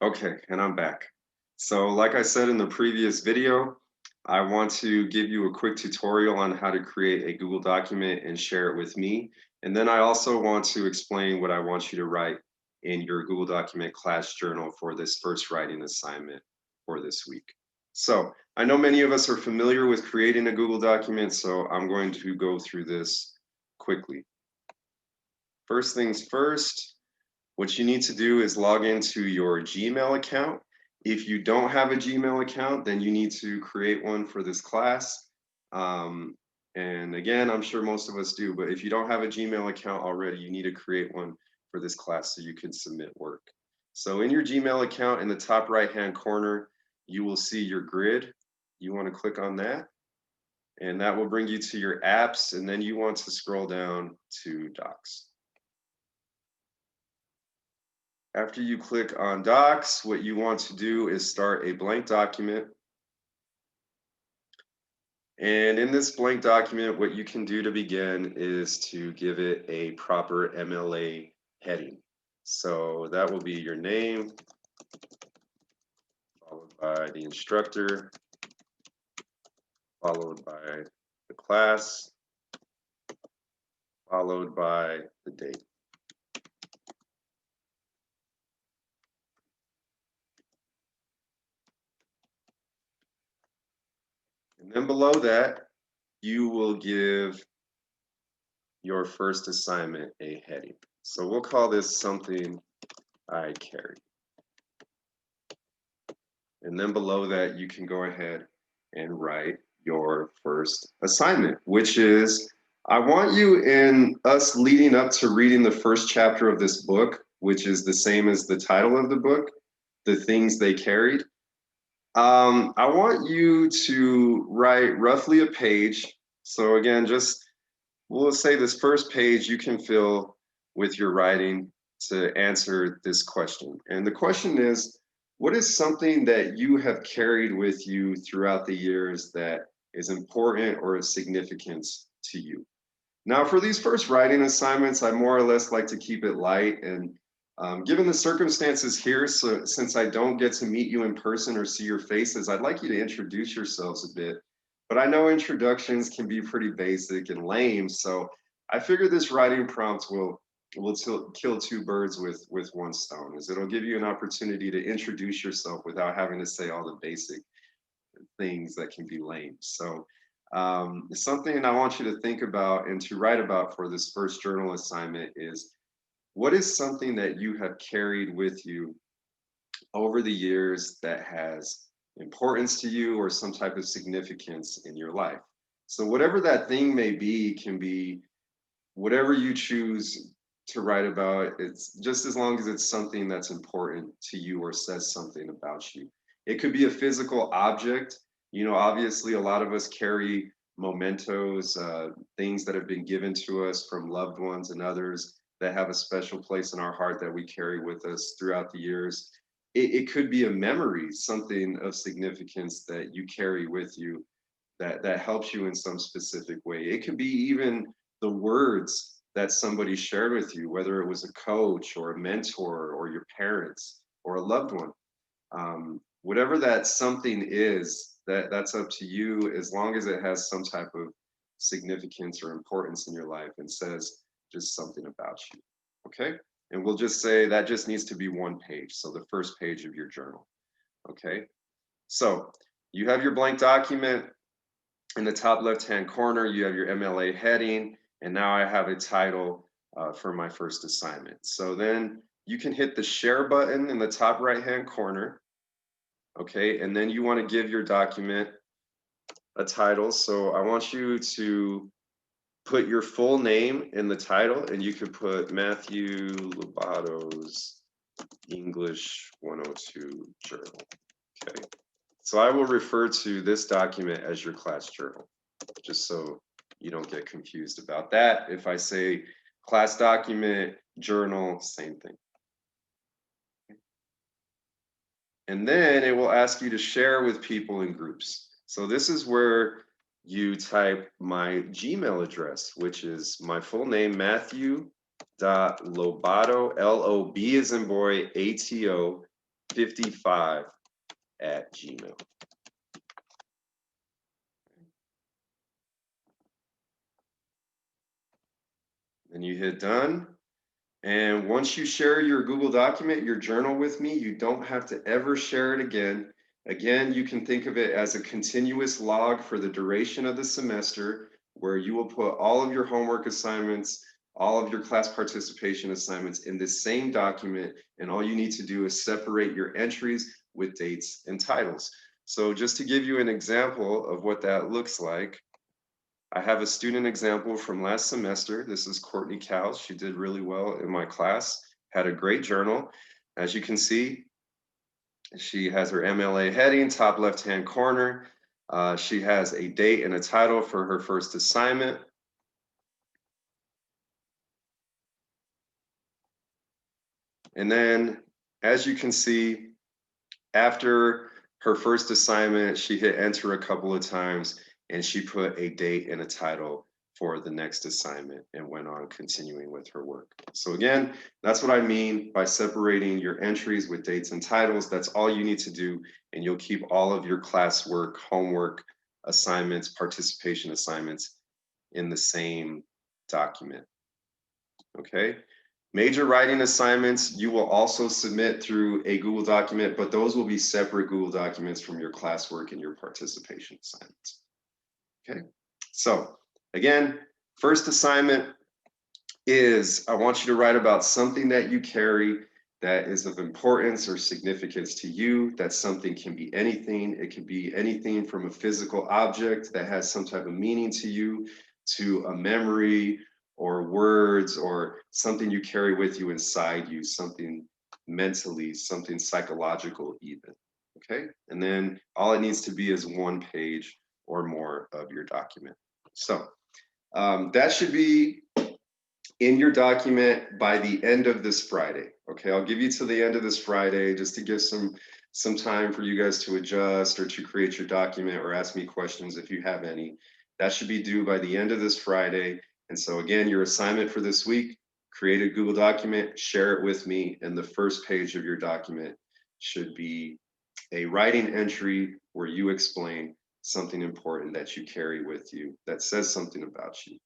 Okay, and I'm back. So like I said in the previous video, I want to give you a quick tutorial on how to create a Google document and share it with me. And then I also want to explain what I want you to write in your Google document class journal for this first writing assignment for this week. So I know many of us are familiar with creating a Google document, so I'm going to go through this quickly. First things first, what you need to do is log into your Gmail account. If you don't have a Gmail account, then you need to create one for this class. Um, and again, I'm sure most of us do, but if you don't have a Gmail account already, you need to create one for this class so you can submit work. So in your Gmail account, in the top right-hand corner, you will see your grid. You want to click on that, and that will bring you to your apps, and then you want to scroll down to Docs. After you click on Docs, what you want to do is start a blank document. And in this blank document, what you can do to begin is to give it a proper MLA heading. So that will be your name, followed by the instructor, followed by the class, followed by the date. And then below that, you will give your first assignment a heading. So we'll call this something I carry. And then below that, you can go ahead and write your first assignment, which is I want you in us leading up to reading the first chapter of this book, which is the same as the title of the book, The Things They Carried. I want you to write roughly a page. So again, just we'll say this first page you can fill with your writing to answer this question. And the question is, what is something that you have carried with you throughout the years that is important or of significance to you? Now, for these first writing assignments, I more or less like to keep it light. And given the circumstances here, so since I don't get to meet you in person or see your faces, I'd like you to introduce yourselves a bit. But I know introductions can be pretty basic and lame, so I figure this writing prompt will kill two birds with one stone, as it'll give you an opportunity to introduce yourself without having to say all the basic things that can be lame. So something I want you to think about and to write about for this first journal assignment is what is something that you have carried with you over the years that has importance to you or some type of significance in your life? So whatever that thing may be can be whatever you choose to write about. It's just as long as it's something that's important to you or says something about you. It could be a physical object. You know, obviously a lot of us carry mementos, things that have been given to us from loved ones and others that have a special place in our heart that we carry with us throughout the years. It could be a memory, something of significance that you carry with you that helps you in some specific way. It could be even the words that somebody shared with you, whether it was a coach or a mentor or your parents or a loved one. Whatever that something is, that's up to you as long as it has some type of significance or importance in your life and says just something about you. Okay? And we'll just say that just needs to be one page. So the first page of your journal. Okay? So you have your blank document. In the top left-hand corner, you have your MLA heading, and now I have a title for my first assignment. So then you can hit the share button in the top right-hand corner, okay? And then you want to give your document a title. So I want you to put your full name in the title, and you could put Matthew Lobato's English 102 Journal, okay? So I will refer to this document as your class journal, just so you don't get confused about that. If I say class document, journal, same thing. And then it will ask you to share with people in groups. So this is where you type my Gmail address, which is my full name, Matthew.Lobato, Lob as in boy, ATO, 55@gmail. Then you hit done. And once you share your Google document, your journal with me, you don't have to ever share it again. Again, you can think of it as a continuous log for the duration of the semester, where you will put all of your homework assignments, all of your class participation assignments in this same document. And all you need to do is separate your entries with dates and titles. So just to give you an example of what that looks like, I have a student example from last semester. This is Courtney Cowles. She did really well in my class, had a great journal. As you can see, she has her MLA heading, top left-hand corner. She has a date and a title for her first assignment. And then, as you can see, after her first assignment, she hit enter a couple of times and she put a date and a title for the next assignment and went on continuing with her work. So again, that's what I mean by separating your entries with dates and titles. That's all you need to do, and you'll keep all of your classwork, homework, assignments, participation assignments in the same document. Okay? Major writing assignments, you will also submit through a Google document, but those will be separate Google documents from your classwork and your participation assignments. Okay, so again, first assignment is I want you to write about something that you carry that is of importance or significance to you. That something can be anything. It can be anything from a physical object that has some type of meaning to you, to a memory or words or something you carry with you inside you, something mentally, something psychological even. Okay, and then all it needs to be is 1 page or more of your document. So that should be in your document by the end of this Friday. Okay, I'll give you to the end of this Friday just to give some time for you guys to adjust or to create your document or ask me questions if you have any. That should be due by the end of this Friday. And so again, your assignment for this week, create a Google document, share it with me, and the first page of your document should be a writing entry where you explain something important that you carry with you that says something about you.